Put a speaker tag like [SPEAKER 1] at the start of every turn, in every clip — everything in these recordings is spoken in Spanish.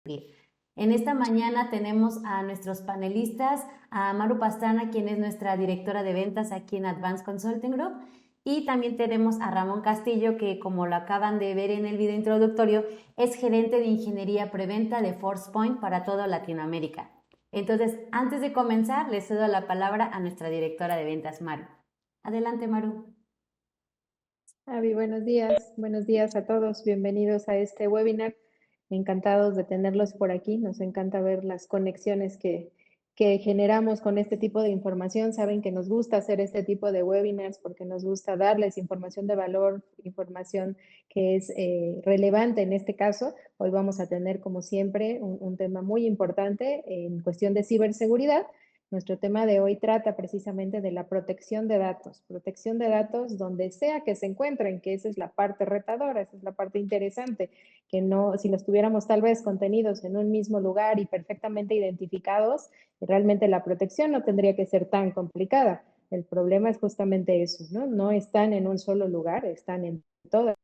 [SPEAKER 1] En esta mañana tenemos a nuestros panelistas, a Maru Pastrana, quien es nuestra directora de ventas aquí en Advanced Consulting Group, y también tenemos a Ramón Castillo, que como lo acaban de ver en el video introductorio, es gerente de ingeniería preventa de ForcePoint para toda Latinoamérica. Entonces, antes de comenzar, le cedo la palabra a nuestra directora de ventas, Maru. Adelante, Maru.
[SPEAKER 2] Avi, buenos días a todos, bienvenidos a este webinar. Encantados de tenerlos por aquí, nos encanta ver las conexiones que generamos con este tipo de información. Saben que nos gusta hacer este tipo de webinars porque nos gusta darles información de valor, información que es relevante en este caso. Hoy vamos a tener, como siempre, un tema muy importante en cuestión de ciberseguridad. Nuestro tema de hoy trata precisamente de la protección de datos donde sea que se encuentren, que esa es la parte retadora, esa es la parte interesante, que no, si los tuviéramos tal vez contenidos en un mismo lugar y perfectamente identificados, realmente la protección no tendría que ser tan complicada. El problema es justamente eso, ¿no? No están en un solo lugar, están en todas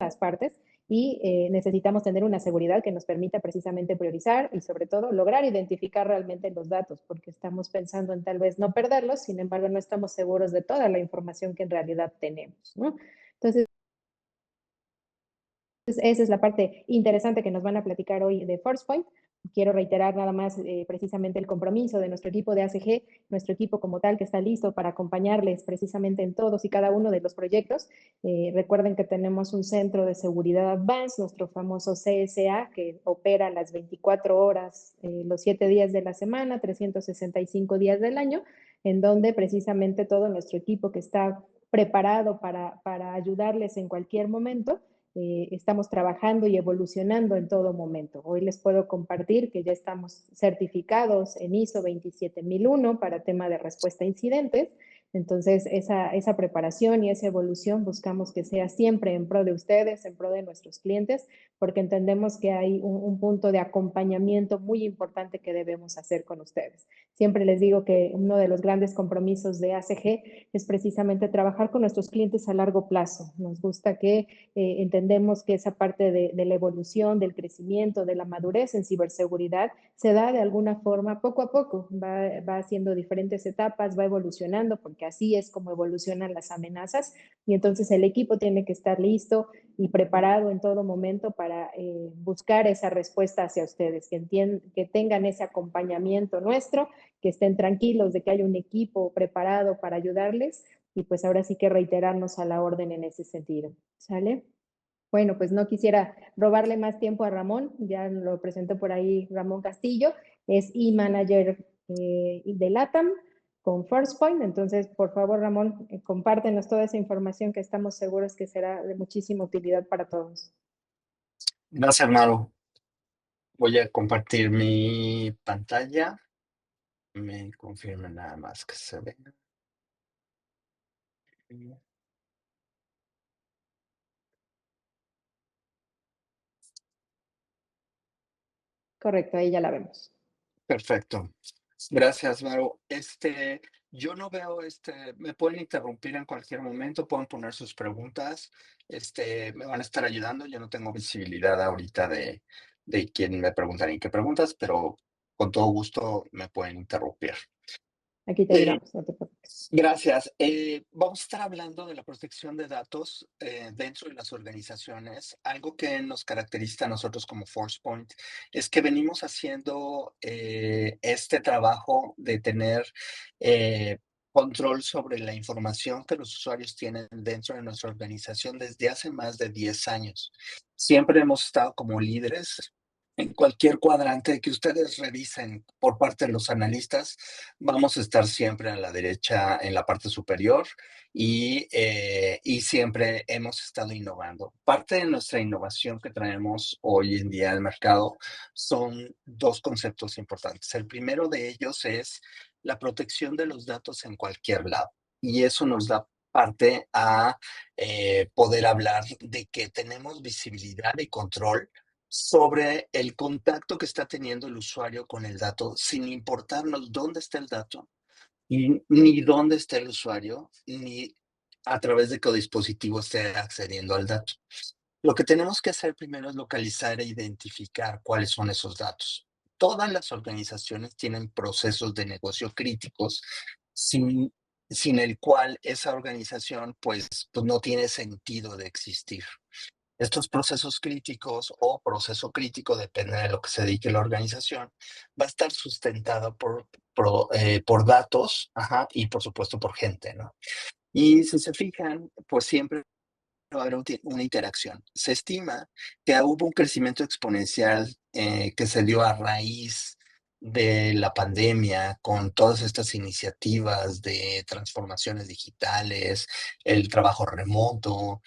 [SPEAKER 2] las partes y necesitamos tener una seguridad que nos permita precisamente priorizar y sobre todo lograr identificar realmente los datos, porque estamos pensando en tal vez no perderlos, sin embargo no estamos seguros de toda la información que en realidad tenemos, ¿no? Entonces, esa es la parte interesante que nos van a platicar hoy de ForcePoint. Quiero reiterar nada más precisamente el compromiso de nuestro equipo de ACG, nuestro equipo como tal que está listo para acompañarles precisamente en todos y cada uno de los proyectos. Recuerden que tenemos un centro de seguridad advanced, nuestro famoso CSA, que opera las 24 horas, los 7 días de la semana, 365 días del año, en donde precisamente todo nuestro equipo que está preparado para ayudarles en cualquier momento, estamos trabajando y evolucionando en todo momento. Hoy les puedo compartir que ya estamos certificados en ISO 27001 para tema de respuesta a incidentes. Entonces, esa preparación y esa evolución buscamos que sea siempre en pro de ustedes, en pro de nuestros clientes, porque entendemos que hay un punto de acompañamiento muy importante que debemos hacer con ustedes. Siempre les digo que uno de los grandes compromisos de ACG es precisamente trabajar con nuestros clientes a largo plazo. Nos gusta que entendemos que esa parte de la evolución, del crecimiento, de la madurez en ciberseguridad se da de alguna forma poco a poco, va haciendo diferentes etapas, va evolucionando, porque así es como evolucionan las amenazas y entonces el equipo tiene que estar listo y preparado en todo momento para buscar esa respuesta hacia ustedes, que tengan ese acompañamiento nuestro, que estén tranquilos de que hay un equipo preparado para ayudarles y pues ahora sí que reiterarnos a la orden en ese sentido. ¿Sale? Bueno, pues no quisiera robarle más tiempo a Ramón, ya lo presentó por ahí Ramón Castillo, es e-manager de LATAM con FirstPoint, entonces por favor Ramón, compártenos toda esa información que estamos seguros que será de muchísima utilidad para todos.
[SPEAKER 3] Gracias, Maru. Voy a compartir mi pantalla. Me confirma nada más que se ve.
[SPEAKER 2] Correcto, ahí ya la vemos.
[SPEAKER 3] Perfecto. Gracias, Maru. Yo no veo me pueden interrumpir en cualquier momento, pueden poner sus preguntas, me van a estar ayudando. Yo no tengo visibilidad ahorita de quién me preguntan y qué preguntas, pero con todo gusto me pueden interrumpir.
[SPEAKER 2] Aquí te
[SPEAKER 3] Eh,
[SPEAKER 2] ayudamos, no te preocupes.
[SPEAKER 3] Gracias. Vamos a estar hablando de la protección de datos dentro de las organizaciones. Algo que nos caracteriza a nosotros como ForcePoint es que venimos haciendo este trabajo de tener control sobre la información que los usuarios tienen dentro de nuestra organización desde hace más de 10 años. Siempre hemos estado como líderes. En cualquier cuadrante que ustedes revisen por parte de los analistas, vamos a estar siempre a la derecha en la parte superior y siempre hemos estado innovando. Parte de nuestra innovación que traemos hoy en día al mercado son dos conceptos importantes. El primero de ellos es la protección de los datos en cualquier lado y eso nos da parte a poder hablar de que tenemos visibilidad y control sobre el contacto que está teniendo el usuario con el dato, sin importarnos dónde está el dato, y ni dónde está el usuario, ni a través de qué dispositivo esté accediendo al dato. Lo que tenemos que hacer primero es localizar e identificar cuáles son esos datos. Todas las organizaciones tienen procesos de negocio críticos sin, sin el cual esa organización pues no tiene sentido de existir. Estos procesos críticos o proceso crítico, depende de lo que se dedique la organización, va a estar sustentado por datos, ajá, y por supuesto por gente, ¿no? Y si se fijan, pues siempre va a haber una interacción. Se estima que hubo un crecimiento exponencial que se dio a raíz de la pandemia con todas estas iniciativas de transformaciones digitales, el trabajo remoto,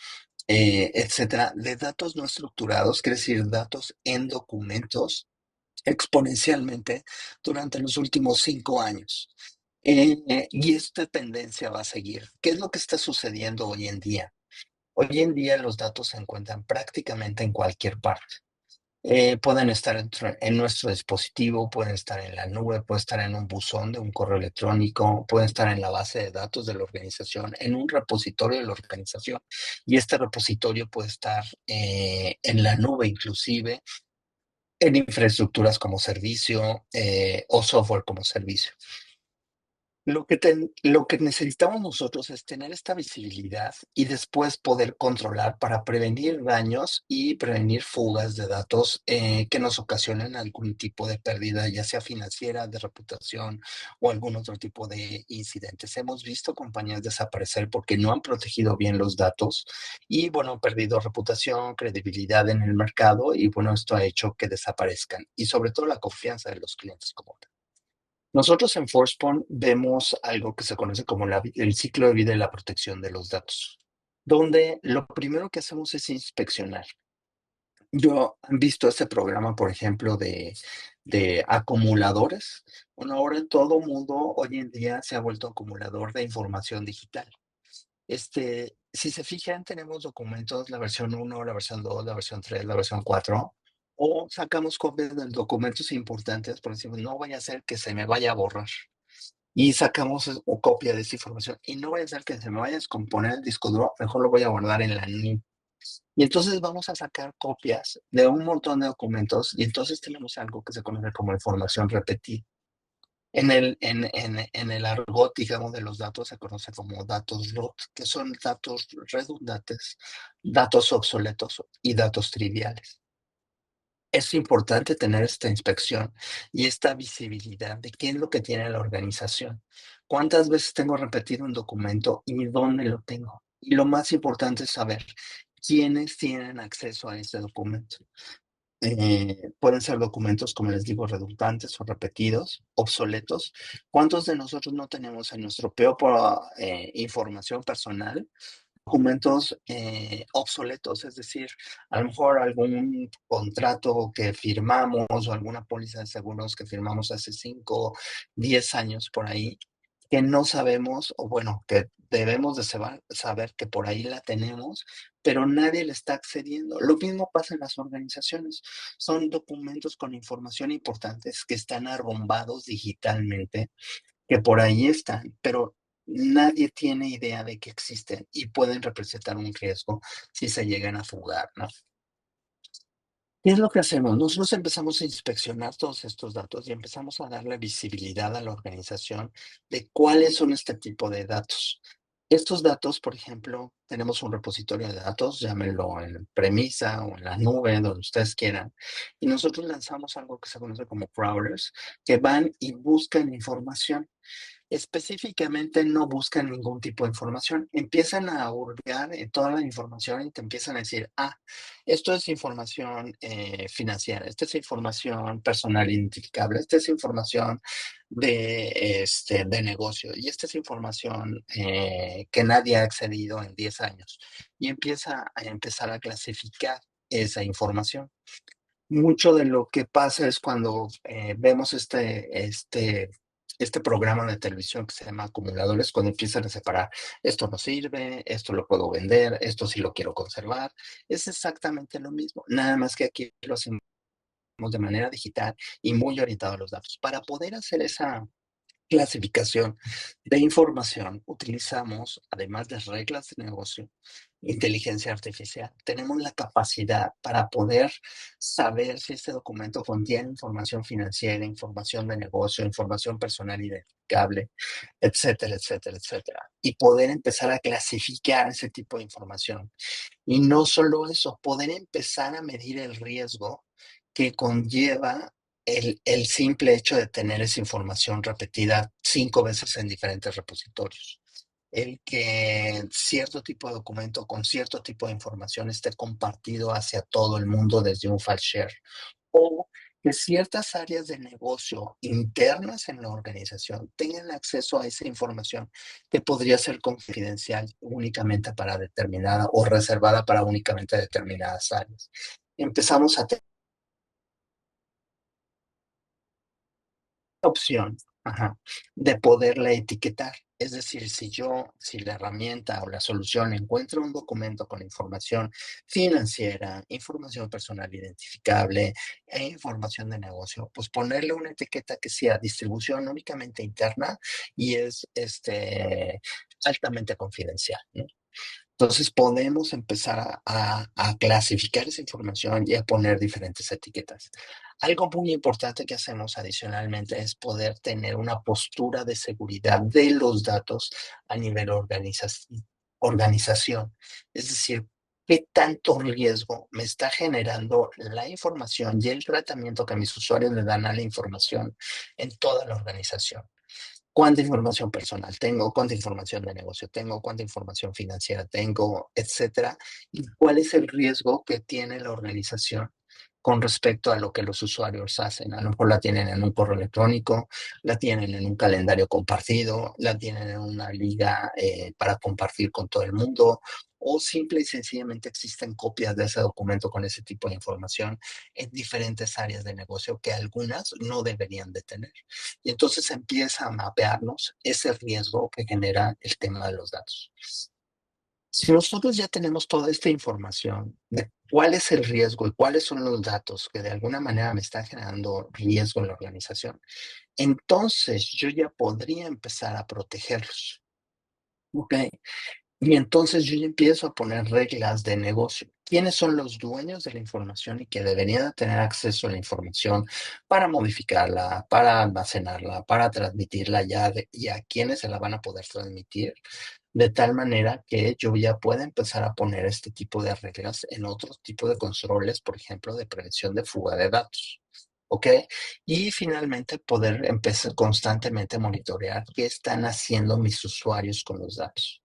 [SPEAKER 3] etcétera, de datos no estructurados, quiere decir datos en documentos exponencialmente durante los últimos 5 años. Y esta tendencia va a seguir. ¿Qué es lo que está sucediendo hoy en día? Hoy en día los datos se encuentran prácticamente en cualquier parte. Pueden estar en nuestro dispositivo, pueden estar en la nube, pueden estar en un buzón de un correo electrónico, pueden estar en la base de datos de la organización, en un repositorio de la organización. Y este repositorio puede estar en la nube inclusive, en infraestructuras como servicio o software como servicio. Lo que necesitamos nosotros es tener esta visibilidad y después poder controlar para prevenir daños y prevenir fugas de datos que nos ocasionen algún tipo de pérdida, ya sea financiera, de reputación o algún otro tipo de incidentes. Hemos visto compañías desaparecer porque no han protegido bien los datos y, bueno, han perdido reputación, credibilidad en el mercado y, bueno, esto ha hecho que desaparezcan y sobre todo la confianza de los clientes como tal. Nosotros en Forcepoint vemos algo que se conoce como el ciclo de vida y la protección de los datos, donde lo primero que hacemos es inspeccionar. Yo han visto este programa, por ejemplo, de acumuladores. Bueno, ahora todo mundo hoy en día se ha vuelto acumulador de información digital. Si se fijan, tenemos documentos, la versión 1, la versión 2, la versión 3, la versión 4, o sacamos copias de documentos importantes, por decir, no vaya a ser que se me vaya a borrar. Y sacamos copia de esa información. Y no vaya a ser que se me vaya a descomponer el disco duro, mejor lo voy a guardar en la nube. Y entonces vamos a sacar copias de un montón de documentos y entonces tenemos algo que se conoce como información repetida. En el argot, digamos, de los datos se conoce como datos ROT, que son datos redundantes, datos obsoletos y datos triviales. Es importante tener esta inspección y esta visibilidad de qué es lo que tiene la organización. ¿Cuántas veces tengo repetido un documento y dónde lo tengo? Y lo más importante es saber quiénes tienen acceso a ese documento. Pueden ser documentos, como les digo, redundantes o repetidos, obsoletos. ¿Cuántos de nosotros no tenemos en nuestro peor información personal documentos obsoletos? Es decir, a lo mejor algún contrato que firmamos o alguna póliza de seguros que firmamos hace 5, 10 años por ahí, que no sabemos, o bueno, que debemos de saber que por ahí la tenemos, pero nadie le está accediendo. Lo mismo pasa en las organizaciones. Son documentos con información importantes que están arrumbados digitalmente, que por ahí están, pero nadie tiene idea de que existen y pueden representar un riesgo si se llegan a fugar, ¿no? ¿Qué es lo que hacemos? Nosotros empezamos a inspeccionar todos estos datos y empezamos a darle visibilidad a la organización de cuáles son este tipo de datos. Estos datos, por ejemplo, tenemos un repositorio de datos, llámenlo en premisa o en la nube, donde ustedes quieran, y nosotros lanzamos algo que se conoce como crawlers, que van y buscan información. Específicamente no buscan ningún tipo de información, empiezan a hurgar en toda la información y te empiezan a decir, esto es información financiera, esta es información personal identificable, esta es información de negocio y esta es información que nadie ha accedido en 10 años. Y empieza a empezar a clasificar esa información. Mucho de lo que pasa es cuando vemos este programa de televisión que se llama acumuladores, cuando empiezan a separar, esto no sirve, esto lo puedo vender, esto sí lo quiero conservar. Es exactamente lo mismo, nada más que aquí lo hacemos de manera digital y muy orientado a los datos. Para poder hacer clasificación de información, utilizamos, además de reglas de negocio, inteligencia artificial. Tenemos la capacidad para poder saber si este documento contiene información financiera, información de negocio, información personal identificable, etcétera, etcétera, etcétera. Y poder empezar a clasificar ese tipo de información. Y no solo eso, poder empezar a medir el riesgo que conlleva el simple hecho de tener esa información repetida 5 veces en diferentes repositorios. El que cierto tipo de documento con cierto tipo de información esté compartido hacia todo el mundo desde un file share. O que ciertas áreas de negocio internas en la organización tengan acceso a esa información que podría ser confidencial únicamente para determinada o reservada para únicamente determinadas áreas. Empezamos a tener opción, de poderla etiquetar. Es decir, si la herramienta o la solución encuentra un documento con información financiera, información personal identificable e información de negocio, pues ponerle una etiqueta que sea distribución únicamente interna y es altamente confidencial, ¿no? Entonces podemos empezar a clasificar esa información y a poner diferentes etiquetas. Algo muy importante que hacemos adicionalmente es poder tener una postura de seguridad de los datos a nivel organización. Es decir, ¿qué tanto riesgo me está generando la información y el tratamiento que mis usuarios le dan a la información en toda la organización? ¿Cuánta información personal tengo? ¿Cuánta información de negocio tengo? ¿Cuánta información financiera tengo? Etcétera. ¿Y cuál es el riesgo que tiene la organización con respecto a lo que los usuarios hacen? A lo mejor la tienen en un correo electrónico, la tienen en un calendario compartido, la tienen en una liga para compartir con todo el mundo, o simple y sencillamente existen copias de ese documento con ese tipo de información en diferentes áreas de negocio que algunas no deberían de tener. Y entonces empieza a mapearnos ese riesgo que genera el tema de los datos. Si nosotros ya tenemos toda esta información de cuál es el riesgo y cuáles son los datos que de alguna manera me están generando riesgo en la organización, entonces yo ya podría empezar a protegerlos. ¿Ok? Y entonces yo ya empiezo a poner reglas de negocio. ¿Quiénes son los dueños de la información y que deberían de tener acceso a la información para modificarla, para almacenarla, para transmitirla ya y a quiénes se la van a poder transmitir? De tal manera que yo ya pueda empezar a poner este tipo de reglas en otro tipo de controles, por ejemplo, de prevención de fuga de datos. ¿Ok? Y finalmente poder empezar constantemente a monitorear qué están haciendo mis usuarios con los datos.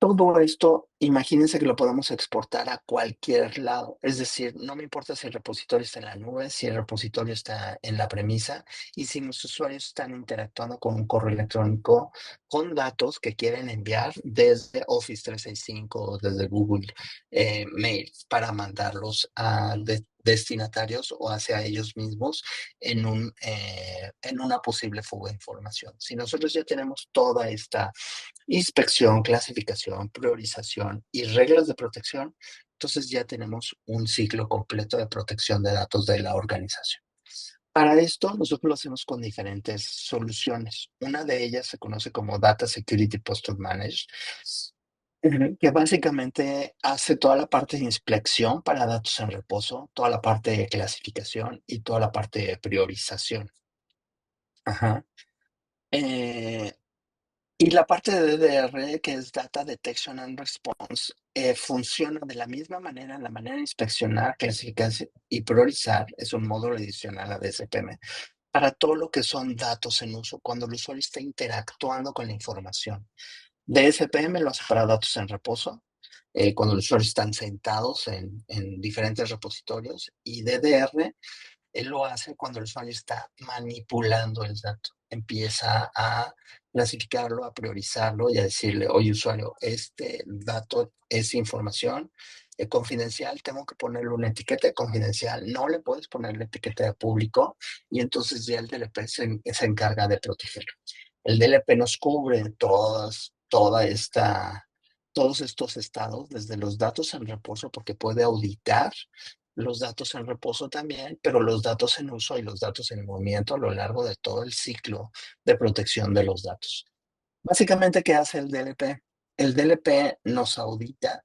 [SPEAKER 3] Todo esto, imagínense que lo podemos exportar a cualquier lado. Es decir, no me importa si el repositorio está en la nube, si el repositorio está en la premisa y si los usuarios están interactuando con un correo electrónico con datos que quieren enviar desde Office 365 o desde Google Mail para mandarlos a destinatarios o hacia ellos mismos en una posible fuga de información. Si nosotros ya tenemos toda esta inspección, clasificación, priorización y reglas de protección, entonces ya tenemos un ciclo completo de protección de datos de la organización. Para esto, nosotros lo hacemos con diferentes soluciones. Una de ellas se conoce como Data Security Posture Managed, que básicamente hace toda la parte de inspección para datos en reposo, toda la parte de clasificación y toda la parte de priorización. Ajá. Eh, Y la parte de DDR, que es Data Detection and Response, funciona de la misma manera, la manera de inspeccionar, clasificar y priorizar, es un módulo adicional a DSPM, para todo lo que son datos en uso, cuando el usuario está interactuando con la información. DSPM lo hace para datos en reposo, cuando los usuarios están sentados en diferentes repositorios, y DDR él lo hace cuando el usuario está manipulando el dato. Empieza a clasificarlo, a priorizarlo y a decirle, oye usuario, este dato es información confidencial, tengo que ponerle una etiqueta de confidencial, no le puedes poner la etiqueta de público y entonces ya el DLP se encarga de protegerlo. El DLP nos cubre todos estos estados, desde los datos en reposo, porque puede auditar los datos en reposo también, pero los datos en uso y los datos en movimiento a lo largo de todo el ciclo de protección de los datos. Básicamente, ¿qué hace el DLP? El DLP nos audita,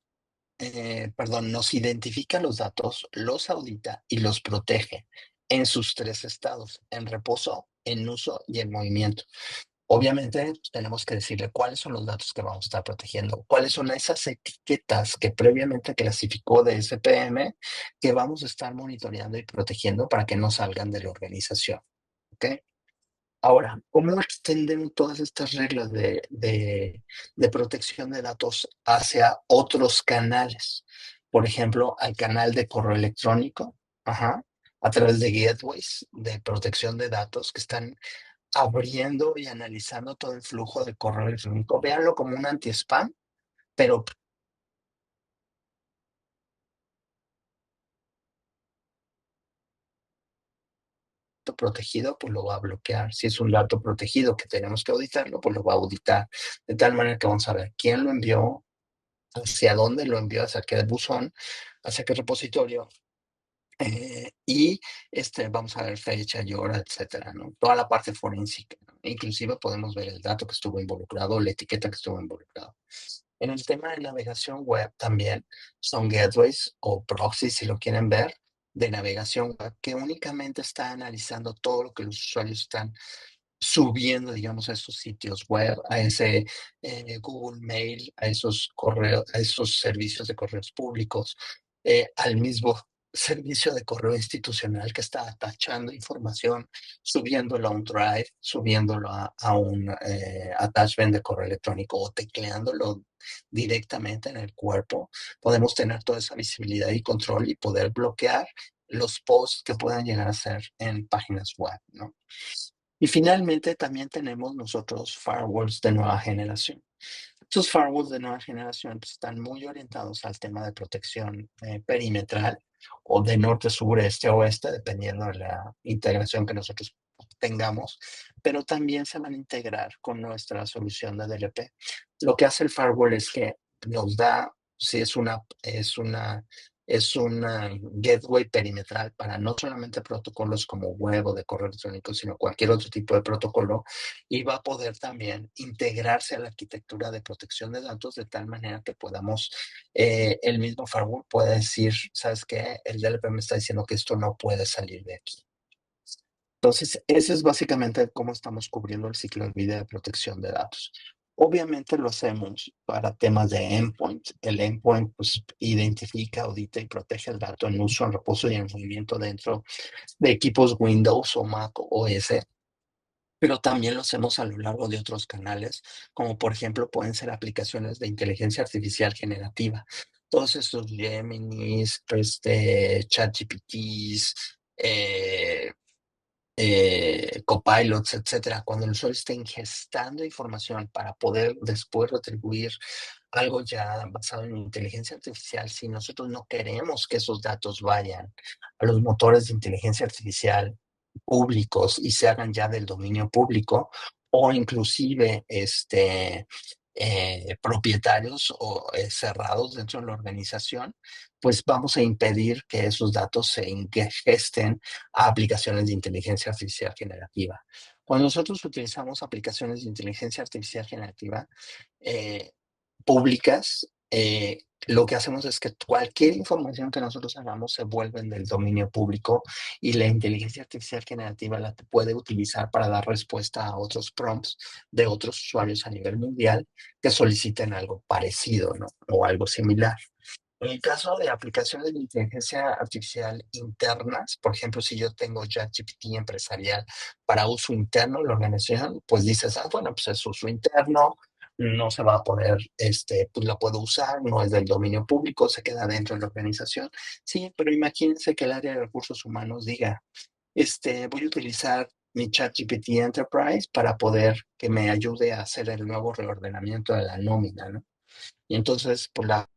[SPEAKER 3] perdón, nos identifica los datos, los audita y los protege en sus tres estados, en reposo, en uso y en movimiento. Obviamente, tenemos que decirle cuáles son los datos que vamos a estar protegiendo, cuáles son esas etiquetas que previamente clasificó de SPM que vamos a estar monitoreando y protegiendo para que no salgan de la organización. ¿Ok? Ahora, ¿cómo extendemos todas estas reglas de protección de datos hacia otros canales? Por ejemplo, al canal de correo electrónico, ajá, a través de gateways de protección de datos que están abriendo y analizando todo el flujo de correo electrónico. Véanlo como un anti-spam, pero dato protegido, pues lo va a bloquear. Si es un dato protegido que tenemos que auditarlo, pues lo va a auditar. De tal manera que vamos a ver quién lo envió, hacia dónde lo envió, hacia qué buzón, hacia qué repositorio. Y vamos a ver fecha y hora, etcétera, ¿no? Toda la parte forense, ¿no? Inclusive podemos ver el dato que estuvo involucrado, la etiqueta que estuvo involucrado. En el tema de navegación web también son gateways o proxies, si lo quieren ver, de navegación web que únicamente está analizando todo lo que los usuarios están subiendo, digamos, a esos sitios web, a ese Google Mail, a esos correos, a esos servicios de correos públicos, al mismo servicio de correo institucional que está atachando información, subiéndolo a un drive, subiéndolo a un attachment de correo electrónico o tecleándolo directamente en el cuerpo. Podemos tener toda esa visibilidad y control y poder bloquear los posts que puedan llegar a ser en páginas web, ¿no? Y finalmente también tenemos nosotros firewalls de nueva generación. Estos firewalls de nueva generación pues, están muy orientados al tema de protección perimetral o de norte, sur, este, oeste, dependiendo de la integración que nosotros tengamos, pero también se van a integrar con nuestra solución de DLP. Lo que hace el firewall es que nos da, si es una gateway perimetral para no solamente protocolos como web o de correo electrónico, sino cualquier otro tipo de protocolo, y va a poder también integrarse a la arquitectura de protección de datos de tal manera que podamos, el mismo firewall puede decir, ¿sabes qué? El DLP me está diciendo que esto no puede salir de aquí. Entonces, ese es básicamente cómo estamos cubriendo el ciclo de vida de protección de datos. Obviamente lo hacemos para temas de endpoint. El endpoint pues, identifica, audita y protege el dato en uso, en reposo y en movimiento dentro de equipos Windows o Mac OS, pero también lo hacemos a lo largo de otros canales, como por ejemplo pueden ser aplicaciones de inteligencia artificial generativa. Todos estos Geminis, ChatGPTs, copilots, etcétera, cuando el usuario está ingestando información para poder después retribuir algo ya basado en inteligencia artificial, si nosotros no queremos que esos datos vayan a los motores de inteligencia artificial públicos y se hagan ya del dominio público, o inclusive propietarios o cerrados dentro de la organización, pues vamos a impedir que esos datos se ingesten a aplicaciones de inteligencia artificial generativa. Cuando nosotros utilizamos aplicaciones de inteligencia artificial generativa eh, públicas, lo que hacemos es que cualquier información que nosotros hagamos se vuelve del dominio público y la inteligencia artificial generativa la puede utilizar para dar respuesta a otros prompts de otros usuarios a nivel mundial que soliciten algo parecido, ¿no? O algo similar. En el caso de aplicaciones de inteligencia artificial internas, por ejemplo, si yo tengo ChatGPT empresarial para uso interno de la organización, pues dices, bueno, pues es uso interno, no se va a poder, pues la puedo usar, no es del dominio público, se queda dentro de la organización. Sí, pero imagínense que el área de recursos humanos diga, voy a utilizar mi ChatGPT Enterprise para poder que me ayude a hacer el nuevo reordenamiento de la nómina, ¿no? Y entonces, pues la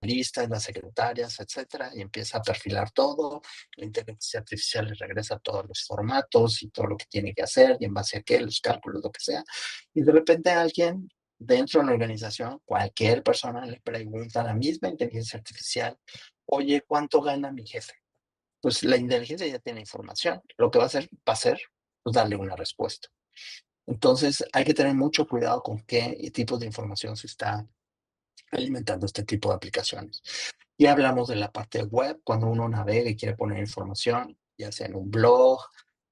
[SPEAKER 3] listas, las secretarias, etcétera, y empieza a perfilar todo. La inteligencia artificial le regresa todos los formatos y todo lo que tiene que hacer, y en base a qué, los cálculos, lo que sea. Y de repente alguien dentro de la organización, cualquier persona le pregunta a la misma inteligencia artificial, oye, ¿cuánto gana mi jefe? Pues la inteligencia ya tiene información. Lo que va a ser, pues darle una respuesta. Entonces, hay que tener mucho cuidado con qué tipo de información se está alimentando este tipo de aplicaciones. Ya hablamos de la parte web, cuando uno navega y quiere poner información, ya sea en un blog,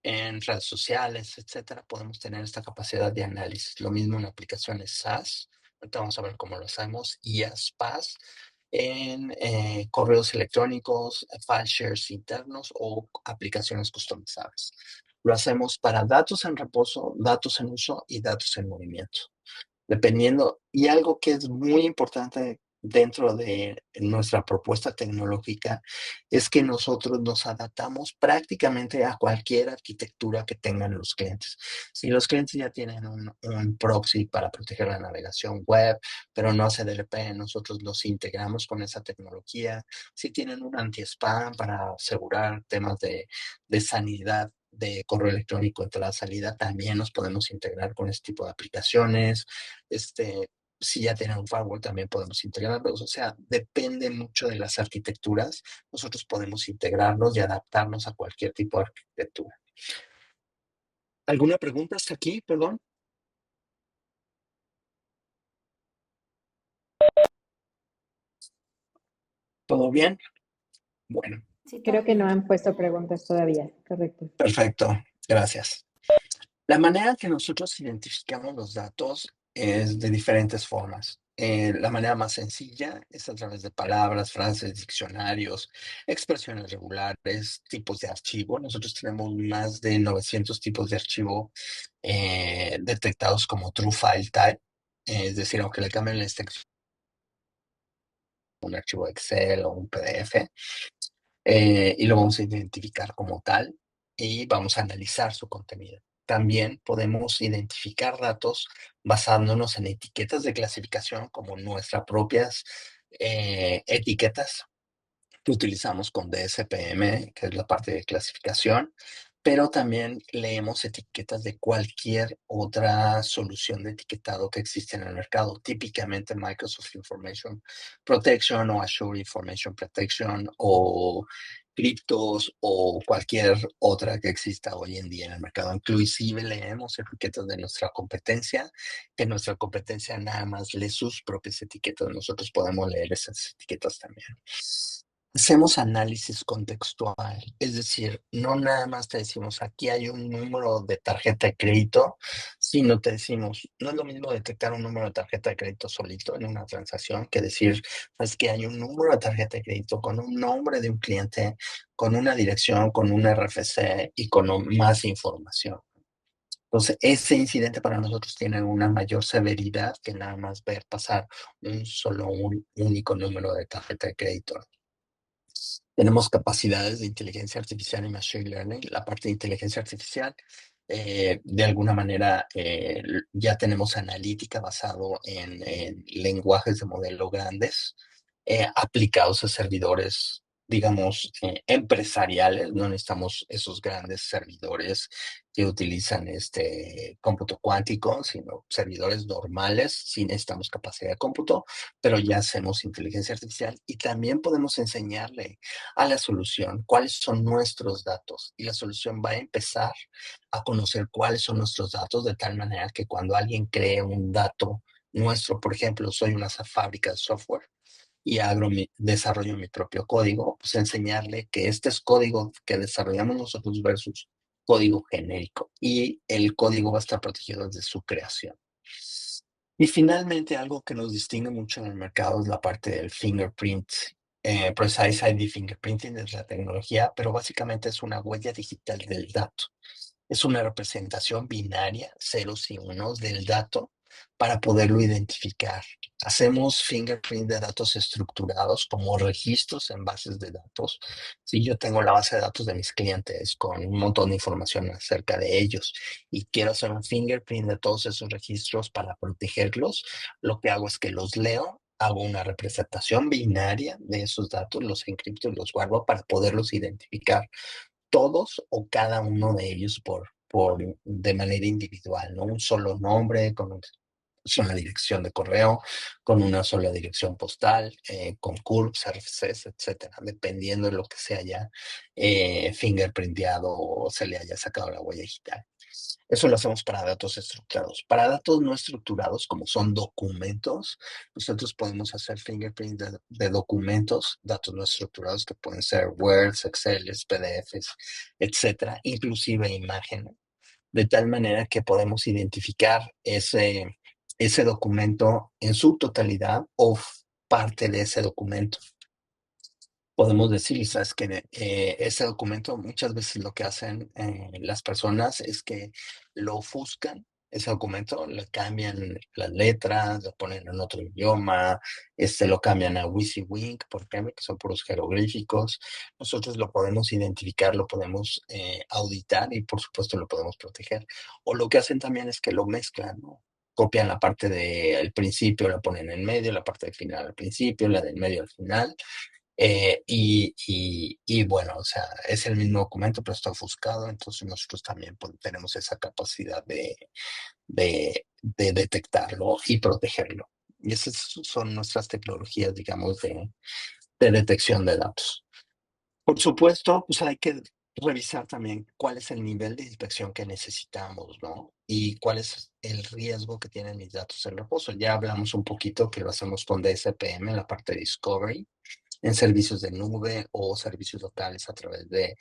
[SPEAKER 3] en redes sociales, etcétera, podemos tener esta capacidad de análisis. Lo mismo en aplicaciones SaaS, ahorita vamos a ver cómo lo hacemos, y PaaS, en correos electrónicos, file shares internos o aplicaciones customizables. Lo hacemos para datos en reposo, datos en uso y datos en movimiento. Dependiendo, y algo que es muy importante dentro de nuestra propuesta tecnológica es que nosotros nos adaptamos prácticamente a cualquier arquitectura que tengan los clientes. Si los clientes ya tienen un proxy para proteger la navegación web, pero no hace DLP, nosotros los integramos con esa tecnología. Si tienen un anti-spam para asegurar temas de sanidad de correo electrónico entrada-salida, también nos podemos integrar con este tipo de aplicaciones. Si ya tienen un firewall, también podemos integrarlos. O sea, depende mucho de las arquitecturas. Nosotros podemos integrarlos y adaptarnos a cualquier tipo de arquitectura. ¿Alguna pregunta hasta aquí? Perdón. ¿Todo bien? Bueno,
[SPEAKER 1] Sí, todo
[SPEAKER 2] Creo que no
[SPEAKER 1] bien.
[SPEAKER 2] han puesto preguntas todavía, correcto.
[SPEAKER 3] perfecto. Gracias. La manera que nosotros identificamos los datos es de diferentes formas. La manera más sencilla es a través de palabras, frases, diccionarios, expresiones regulares, tipos de archivo. Nosotros tenemos más de 900 tipos de archivo detectados como True File Type. Es decir, aunque le cambien la extensión, un archivo Excel o un PDF, y lo vamos a identificar como tal y vamos a analizar su contenido. También podemos identificar datos basándonos en etiquetas de clasificación como nuestras propias etiquetas que utilizamos con DSPM, que es la parte de clasificación, pero también leemos etiquetas de cualquier otra solución de etiquetado que existe en el mercado, típicamente Microsoft Information Protection o Azure Information Protection o criptos o cualquier otra que exista hoy en día en el mercado. Inclusive leemos etiquetas de nuestra competencia, que nuestra competencia nada más lee sus propias etiquetas. Nosotros podemos leer esas etiquetas también. Hacemos análisis contextual, es decir, no nada más te decimos aquí hay un número de tarjeta de crédito, sino te decimos, no es lo mismo detectar un número de tarjeta de crédito solito en una transacción que decir, es que hay un número de tarjeta de crédito con un nombre de un cliente, con una dirección, con un RFC y con más información. Entonces, ese incidente para nosotros tiene una mayor severidad que nada más ver pasar un único número de tarjeta de crédito. Tenemos capacidades de inteligencia artificial y machine learning. La parte de inteligencia artificial, de alguna manera, ya tenemos analítica basado en lenguajes de modelo grandes, aplicados a servidores, digamos, empresariales. No necesitamos esos grandes servidores que utilizan este cómputo cuántico, sino servidores normales. Sí necesitamos capacidad de cómputo, pero ya hacemos inteligencia artificial y también podemos enseñarle a la solución cuáles son nuestros datos, y la solución va a empezar a conocer cuáles son nuestros datos de tal manera que cuando alguien cree un dato nuestro, por ejemplo, soy una fábrica de software y desarrollo mi propio código, pues enseñarle que este es código que desarrollamos nosotros versus código genérico, y el código va a estar protegido desde su creación. Y finalmente, algo que nos distingue mucho en el mercado es la parte del fingerprint. Precise ID fingerprinting es la tecnología, pero básicamente es una huella digital del dato. Es una representación binaria, ceros y unos, del dato para poderlo identificar. Hacemos fingerprint de datos estructurados como registros en bases de datos. Si yo tengo la base de datos de mis clientes con un montón de información acerca de ellos y quiero hacer un fingerprint de todos esos registros para protegerlos, lo que hago es que los leo, hago una representación binaria de esos datos, los encripto y los guardo para poderlos identificar todos o cada uno de ellos de manera individual, ¿no? Un solo nombre con sola dirección de correo, con una sola dirección postal, con CURPS, RFCs, etcétera, dependiendo de lo que se haya fingerprinteado o se le haya sacado la huella digital. Eso lo hacemos para datos estructurados. Para datos no estructurados, como son documentos, nosotros podemos hacer fingerprint de documentos, datos no estructurados que pueden ser Words, Excel, PDFs, etcétera, inclusive imágenes, de tal manera que podemos identificar ese documento en su totalidad o parte de ese documento. Podemos decir, sabes que ese documento muchas veces lo que hacen las personas es que lo ofuscan, ese documento, le cambian las letras, lo ponen en otro idioma, lo cambian a WYSIWYG, por ejemplo, que son puros jeroglíficos. Nosotros lo podemos identificar, lo podemos auditar y por supuesto lo podemos proteger. O lo que hacen también es que lo mezclan, ¿no? Copian la parte del principio, la ponen en medio, la parte del final al principio, la del medio al final. Y bueno, o sea, es el mismo documento, pero está ofuscado, entonces nosotros también tenemos esa capacidad de detectarlo y protegerlo. Y esas son nuestras tecnologías, digamos, de detección de datos. Por supuesto, pues hay que revisar también cuál es el nivel de inspección que necesitamos, ¿no? Y cuál es el riesgo que tienen mis datos en reposo. Ya hablamos un poquito que lo hacemos con DSPM en la parte de Discovery, en servicios de nube o servicios locales a través de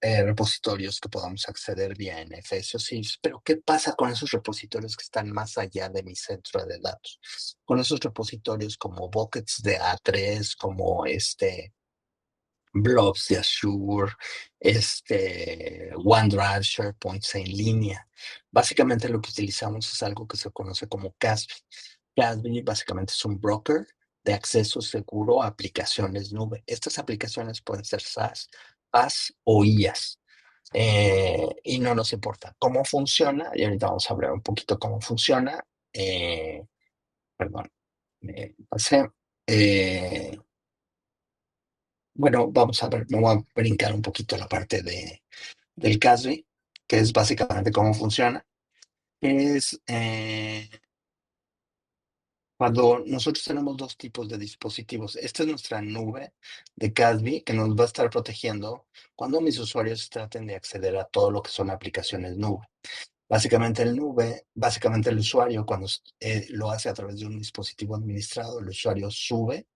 [SPEAKER 3] repositorios que podamos acceder vía NFS o SIFS. Pero ¿qué pasa con esos repositorios que están más allá de mi centro de datos? Con esos repositorios como buckets de A3, como blobs de Azure, OneDrive, SharePoints en línea. Básicamente lo que utilizamos es algo que se conoce como CASB. CASB básicamente es un broker de acceso seguro a aplicaciones nube. Estas aplicaciones pueden ser SaaS, PaaS o IaaS. Y no nos importa cómo funciona, y ahorita vamos a hablar un poquito cómo funciona. Perdón, me pasé. Bueno, vamos a ver, me voy a brincar un poquito la parte del CASB, que es básicamente cómo funciona. Es cuando nosotros tenemos dos tipos de dispositivos. Esta es nuestra nube de CASB que nos va a estar protegiendo cuando mis usuarios traten de acceder a todo lo que son aplicaciones nube. Básicamente básicamente el usuario cuando lo hace a través de un dispositivo administrado, el usuario sube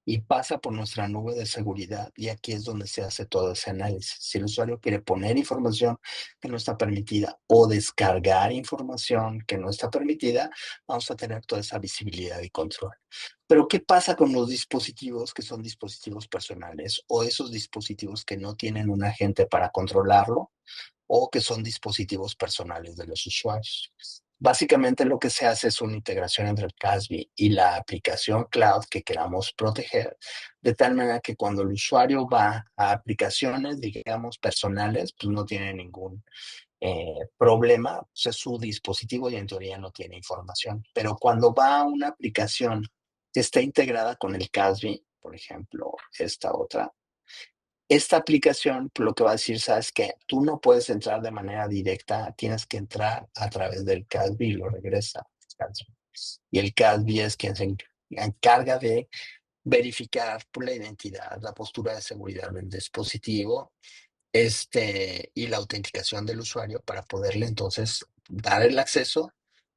[SPEAKER 3] y pasa por nuestra nube de seguridad y aquí es donde se hace todo ese análisis. Si el usuario quiere poner información que no está permitida o descargar información que no está permitida, vamos a tener toda esa visibilidad y control. Pero ¿qué pasa con los dispositivos que son dispositivos personales o esos dispositivos que no tienen un agente para controlarlo o que son dispositivos personales de los usuarios? Básicamente lo que se hace es una integración entre el CASB y la aplicación cloud que queramos proteger, de tal manera que cuando el usuario va a aplicaciones, digamos, personales, pues no tiene ningún problema, pues es su dispositivo y en teoría no tiene información. Pero cuando va a una aplicación que está integrada con el CASB, por ejemplo, esta aplicación lo que va a decir, sabes que tú no puedes entrar de manera directa, tienes que entrar a través del CASB y lo regresa al CASB. Y el CASB es quien se encarga de verificar por la identidad, la postura de seguridad del dispositivo, y la autenticación del usuario para poderle entonces dar el acceso,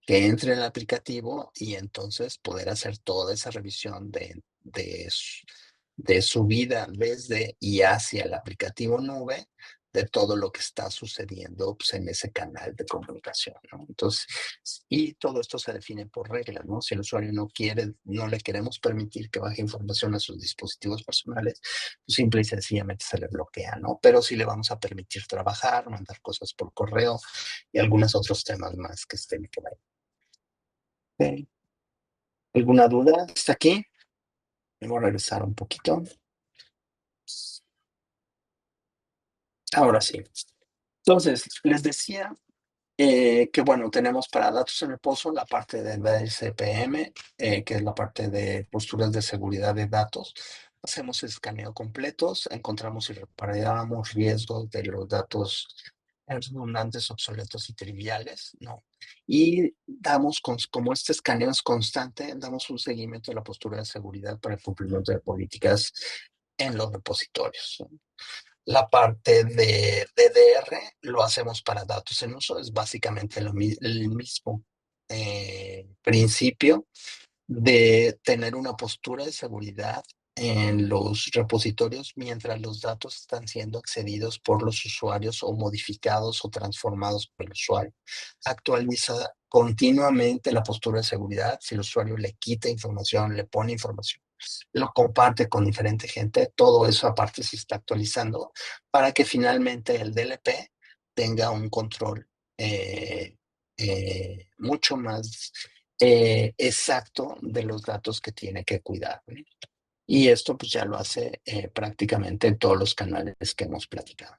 [SPEAKER 3] que entre en el aplicativo y entonces poder hacer toda esa revisión de su vida desde y hacia el aplicativo nube de todo lo que está sucediendo pues, en ese canal de comunicación, ¿no? Entonces, y todo esto se define por reglas, ¿no? Si el usuario no quiere, no le queremos permitir que baje información a sus dispositivos personales, pues simple y sencillamente se le bloquea, ¿no? Pero sí le vamos a permitir trabajar, mandar cosas por correo y algunos otros temas más que estén por ahí. Okay. ¿Alguna duda hasta aquí? Voy a regresar un poquito. Ahora sí. Entonces, les decía que bueno, tenemos para datos en reposo la parte del DSPM, que es la parte de posturas de seguridad de datos. Hacemos escaneo completos, encontramos y reparamos riesgos de los datos redundantes, obsoletos y triviales, no. Y damos, como este escaneo es constante, damos un seguimiento a la postura de seguridad para el cumplimiento de políticas en los repositorios. La parte de DDR lo hacemos para datos en uso, es básicamente el mismo principio de tener una postura de seguridad en los repositorios mientras los datos están siendo accedidos por los usuarios o modificados o transformados por el usuario. Actualiza continuamente la postura de seguridad. Si el usuario le quita información, le pone información, lo comparte con diferente gente, todo eso aparte se está actualizando para que finalmente el DLP tenga un control mucho más exacto de los datos que tiene que cuidar, ¿no? Y esto pues ya lo hace prácticamente en todos los canales que hemos platicado.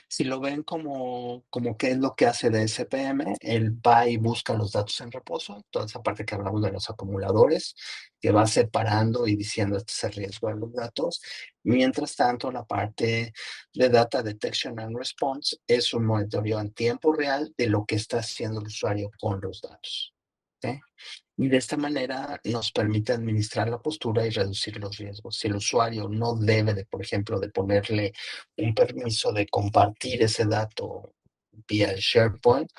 [SPEAKER 3] Si lo ven como qué es lo que hace de SPM, él va y busca los datos en reposo, toda esa parte que hablamos de los acumuladores, que va separando y diciendo este es el riesgo de los datos. Mientras tanto, la parte de Data Detection and Response es un monitoreo en tiempo real de lo que está haciendo el usuario con los datos. ¿Okay? Y de esta manera nos permite administrar la postura y reducir los riesgos. Si el usuario no debe de, por ejemplo, de ponerle un permiso de compartir ese dato vía el SharePoint,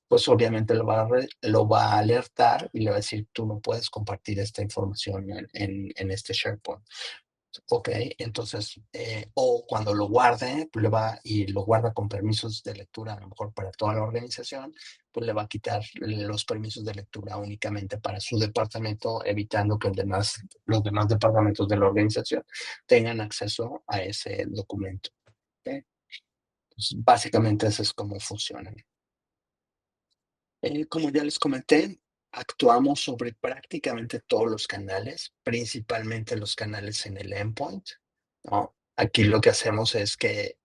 [SPEAKER 3] pues obviamente lo va a alertar y le va a decir, tú no puedes compartir esta información en este SharePoint. Ok, entonces, o cuando lo guarde, pues le va y lo guarda con permisos de lectura, a lo mejor para toda la organización, pues le va a quitar los permisos de lectura únicamente para su departamento, evitando que los demás departamentos de la organización tengan acceso a ese documento. ¿Okay? Pues básicamente eso es cómo funciona. Como ya les comenté, actuamos sobre prácticamente todos los canales, principalmente los canales en el endpoint, ¿no? Aquí lo que hacemos es que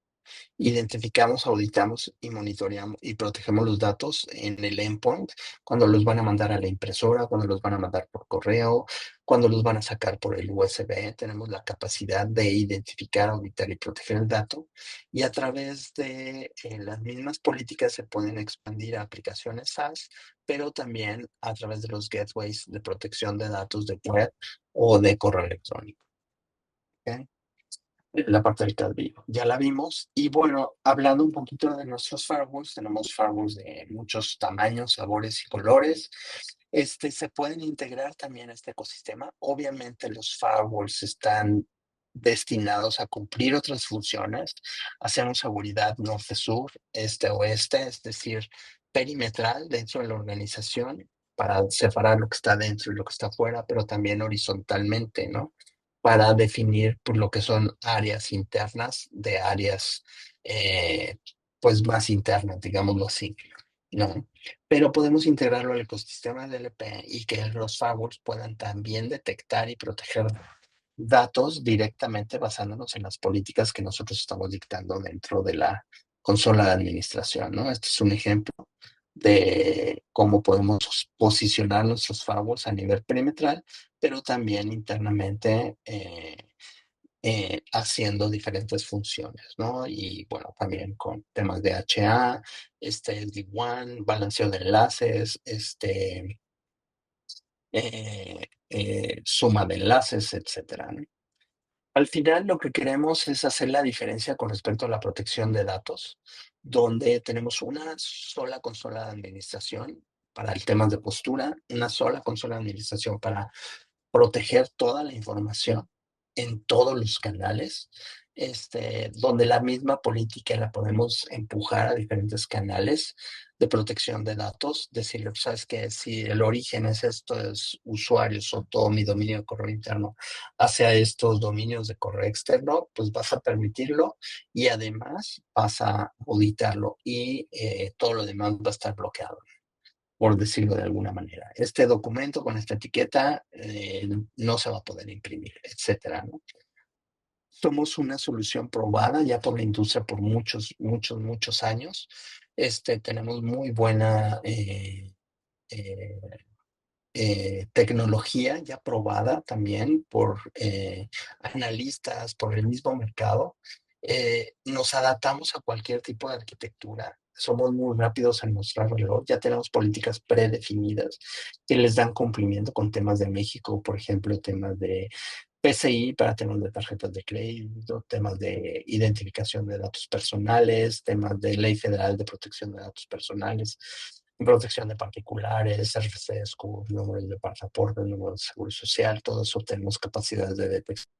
[SPEAKER 3] identificamos, auditamos y monitoreamos y protegemos los datos en el endpoint cuando los van a mandar a la impresora, cuando los van a mandar por correo, cuando los van a sacar por el USB. Tenemos la capacidad de identificar, auditar y proteger el dato. Y a través de las mismas políticas se pueden expandir a aplicaciones SaaS, pero también a través de los gateways de protección de datos de web o de correo electrónico. ¿Okay? La parte del CAD ya la vimos. Y bueno, hablando un poquito de nuestros firewalls, tenemos firewalls de muchos tamaños, sabores y colores. Se pueden integrar también a este ecosistema. Obviamente los firewalls están destinados a cumplir otras funciones. Hacemos seguridad norte-sur, este-oeste, es decir, perimetral dentro de la organización para separar lo que está dentro y lo que está fuera, pero también horizontalmente, ¿no? Para definir pues, lo que son áreas internas de áreas pues más internas, digámoslo así, ¿no? Pero podemos integrarlo al ecosistema del DLP y que los firewalls puedan también detectar y proteger datos directamente basándonos en las políticas que nosotros estamos dictando dentro de la consola de administración, ¿no? Este es un ejemplo de cómo podemos posicionar nuestros firewalls a nivel perimetral, pero también internamente haciendo diferentes funciones, ¿no? Y bueno, también con temas de HA, SD-WAN, balanceo de enlaces, suma de enlaces, etcétera, ¿no? Al final lo que queremos es hacer la diferencia con respecto a la protección de datos, donde tenemos una sola consola de administración para el tema de postura, una sola consola de administración para proteger toda la información en todos los canales, donde la misma política la podemos empujar a diferentes canales de protección de datos, decirle, sabes que si el origen es estos usuarios o todo mi dominio de correo interno hacia estos dominios de correo externo, pues vas a permitirlo y además vas a auditarlo y todo lo demás va a estar bloqueado, por decirlo de alguna manera. Este documento con esta etiqueta no se va a poder imprimir, etcétera, ¿no? Somos una solución probada ya por la industria por muchos, muchos, muchos años. Tenemos muy buena eh, tecnología ya probada también por analistas, por el mismo mercado. Nos adaptamos a cualquier tipo de arquitectura. somos muy rápidos en mostrar valor, ya tenemos políticas predefinidas que les dan cumplimiento con temas de México, por ejemplo, temas de PCI para temas de tarjetas de crédito, temas de identificación de datos personales, temas de Ley Federal de Protección de Datos Personales, protección de particulares, RFC, números de pasaporte, números de seguro social, todo eso tenemos capacidades de detección.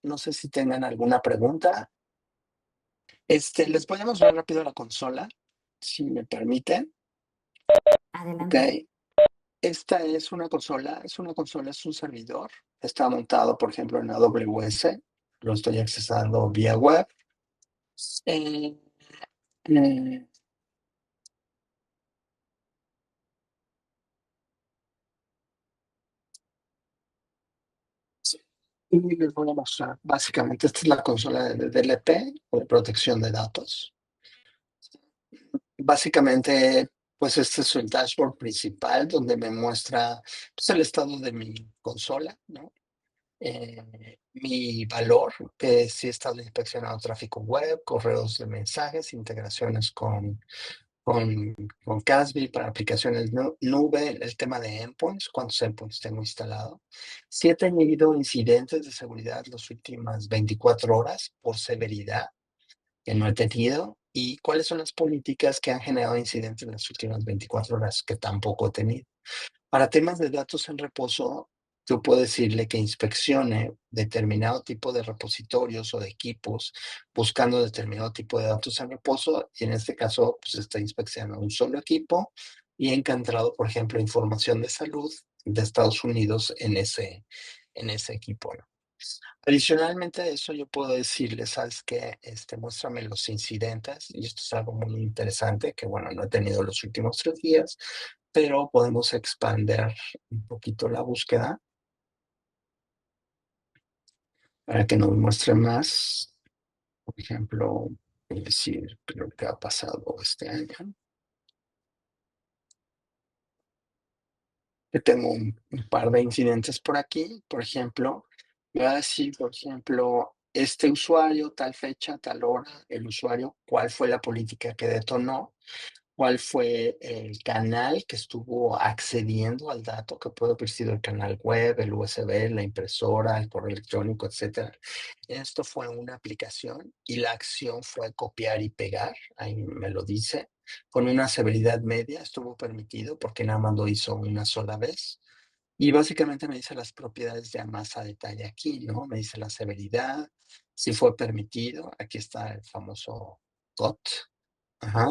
[SPEAKER 3] No sé si tengan alguna pregunta. Les voy a mostrar rápido la consola, si me permiten. Ok.
[SPEAKER 1] Adelante.
[SPEAKER 3] Esta es una consola, es un servidor. Está montado, por ejemplo, en AWS. Lo estoy accesando vía web. Eh, eh, y les voy a mostrar. Básicamente, esta es la consola de DLP o de protección de datos. Básicamente, pues este es el dashboard principal donde me muestra pues, el estado de mi consola, ¿no? Mi valor, que sí he estado inspeccionando tráfico web, correos de mensajes, integraciones con, con Casby para aplicaciones nube, el tema de endpoints, cuántos endpoints tengo instalado. Sí he tenido incidentes de seguridad las últimas 24 horas por severidad que no he tenido y cuáles son las políticas que han generado incidentes en las últimas 24 horas que tampoco he tenido. Para temas de datos en reposo, tú puedes decirle que inspeccione determinado tipo de repositorios o de equipos buscando determinado tipo de datos en reposo y en este caso pues está inspeccionando un solo equipo y ha encontrado, por ejemplo, información de salud de Estados Unidos en ese equipo, ¿no? Adicionalmente a eso, yo puedo decirle, ¿sabes qué? Muéstrame los incidentes, y esto es algo muy interesante que, bueno, no he tenido los últimos 3 días, pero podemos expandir un poquito la búsqueda para que nos muestre más. Por ejemplo, decir lo que ha pasado este año. Que tengo un par de incidentes por aquí, por ejemplo, me va a decir, por ejemplo, este usuario, tal fecha, tal hora, el usuario, cuál fue la política que detonó, cuál fue el canal que estuvo accediendo al dato, que puede haber sido el canal web, el USB, la impresora, el correo electrónico, etcétera. Esto fue una aplicación y la acción fue copiar y pegar, ahí me lo dice, con una severidad media, estuvo permitido porque nada más lo hizo una sola vez. Y básicamente me dice las propiedades ya más a detalle aquí, ¿no? Me dice la severidad, si fue permitido, aquí está el famoso GOT, ajá,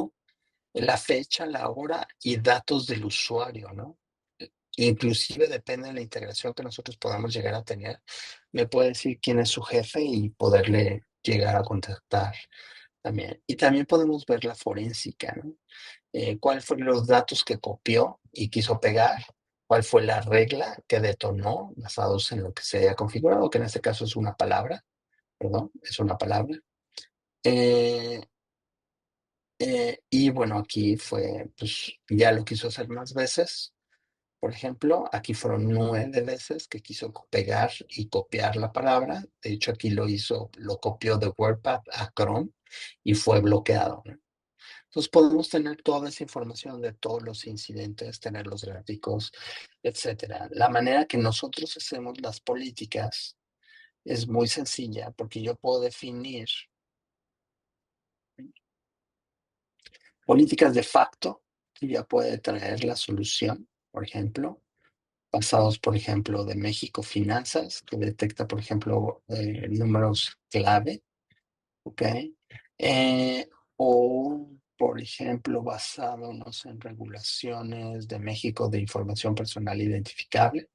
[SPEAKER 3] la fecha, la hora y datos del usuario, ¿no? Inclusive depende de la integración que nosotros podamos llegar a tener, me puede decir quién es su jefe y poderle llegar a contactar también. Y también podemos ver la forénsica, ¿no? Cuáles fueron los datos que copió y quiso pegar, cuál fue la regla que detonó basados en lo que se haya configurado, que en este caso es una palabra, perdón, es una palabra. Eh, y bueno, aquí fue, pues ya lo quiso hacer más veces. Por ejemplo, aquí fueron 9 veces que quiso pegar y copiar la palabra. De hecho, aquí lo copió de WordPad a Chrome y fue bloqueado, ¿no? Entonces podemos tener toda esa información de todos los incidentes, tener los gráficos, etcétera. La manera que nosotros hacemos las políticas es muy sencilla porque yo puedo definir políticas de facto que ya puede traer la solución, por ejemplo, basados, por ejemplo, de México Finanzas, que detecta, por ejemplo, números clave, ¿ok? O, por ejemplo, basándonos en regulaciones de México de información personal identificable,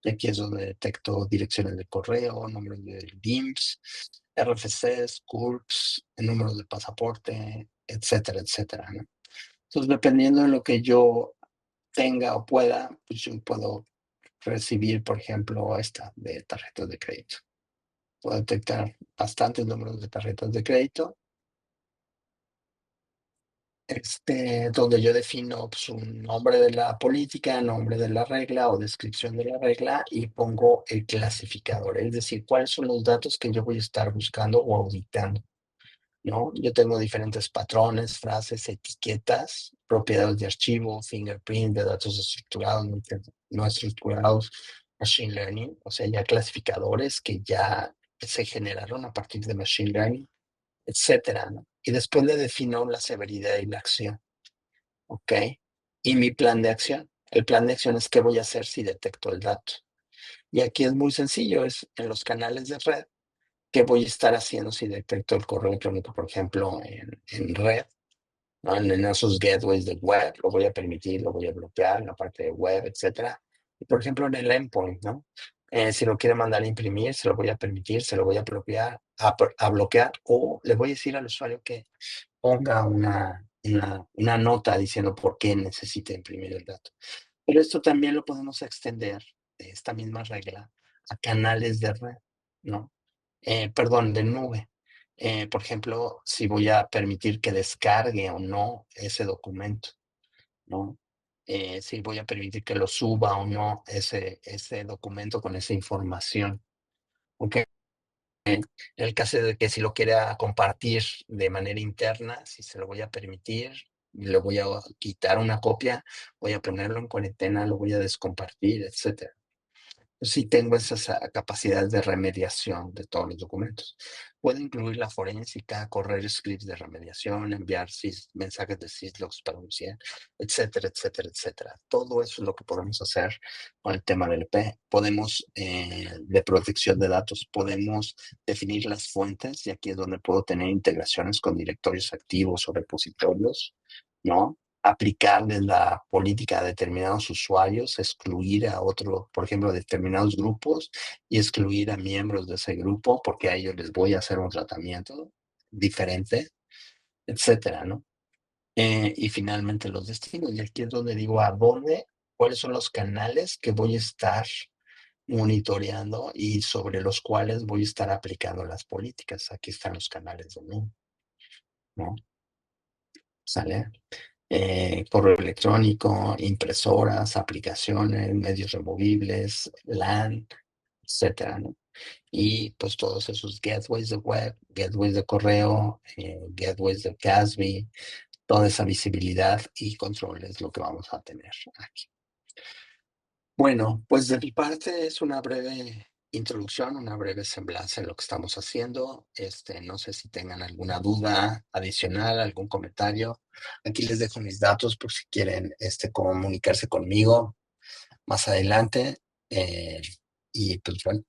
[SPEAKER 3] y aquí es donde detecto direcciones de correo, números de DIMS, RFCs, CURPS, números de pasaporte, etcétera, etcétera, ¿no? Entonces, dependiendo de lo que yo tenga o pueda, pues yo puedo recibir, por ejemplo, esta de tarjetas de crédito. Puedo detectar bastantes números de tarjetas de crédito, donde yo defino pues, un nombre de la política, nombre de la regla o descripción de la regla y pongo el clasificador, es decir, cuáles son los datos que yo voy a estar buscando o auditando, ¿no? Yo tengo diferentes patrones, frases, etiquetas, propiedades de archivo, fingerprint, de datos estructurados, no estructurados, machine learning, o sea, ya clasificadores que ya se generaron a partir de machine learning, etcétera, ¿no? Y después le defino la severidad y la acción, ¿ok? Y mi plan de acción. El plan de acción es qué voy a hacer si detecto el dato. Y aquí es muy sencillo, es en los canales de red, qué voy a estar haciendo si detecto el correo electrónico, por ejemplo, en red, ¿no? En esos gateways de web, lo voy a permitir, lo voy a bloquear en la parte de web, etcétera. Y por ejemplo, en el endpoint, ¿no? Si lo quiere mandar a imprimir, se lo voy a permitir, se lo voy a bloquear, a bloquear, o le voy a decir al usuario que ponga una nota diciendo por qué necesita imprimir el dato. Pero esto también lo podemos extender, esta misma regla, a canales de red, ¿no? Perdón, de nube. Por ejemplo, si voy a permitir que descargue o no ese documento, ¿no? Si voy a permitir que lo suba o no ese documento con esa información. ¿Ok? En el caso de que si lo quiera compartir de manera interna, si se lo voy a permitir, le voy a quitar una copia, voy a ponerlo en cuarentena, lo voy a descompartir, etcétera. Sí tengo esas capacidades de remediación de todos los documentos. Puedo incluir la forénsica, correr scripts de remediación, enviar mensajes de syslogs para anunciar, etcétera, etcétera, etcétera. Todo eso es lo que podemos hacer con el tema del EP. Podemos, de protección de datos, podemos definir las fuentes y aquí es donde puedo tener integraciones con directorios activos o repositorios, ¿no? Aplicarles la política a determinados usuarios, excluir a otro, por ejemplo, a determinados grupos y excluir a miembros de ese grupo porque a ellos les voy a hacer un tratamiento diferente, etcétera, ¿no? Y finalmente los destinos. Y aquí es donde digo a dónde, cuáles son los canales que voy a estar monitoreando y sobre los cuales voy a estar aplicando las políticas. Aquí están los canales de NU, ¿no? ¿Sale? Correo electrónico, impresoras, aplicaciones, medios removibles, LAN, etcétera, ¿no? Y pues todos esos gateways de web, gateways de correo, gateways de CASB, toda esa visibilidad y control es lo que vamos a tener aquí. Bueno, pues de mi parte es una breve introducción, una breve semblanza de lo que estamos haciendo. No sé si tengan alguna duda adicional, algún comentario. Aquí les dejo mis datos por si quieren comunicarse conmigo más adelante. Y pues bueno,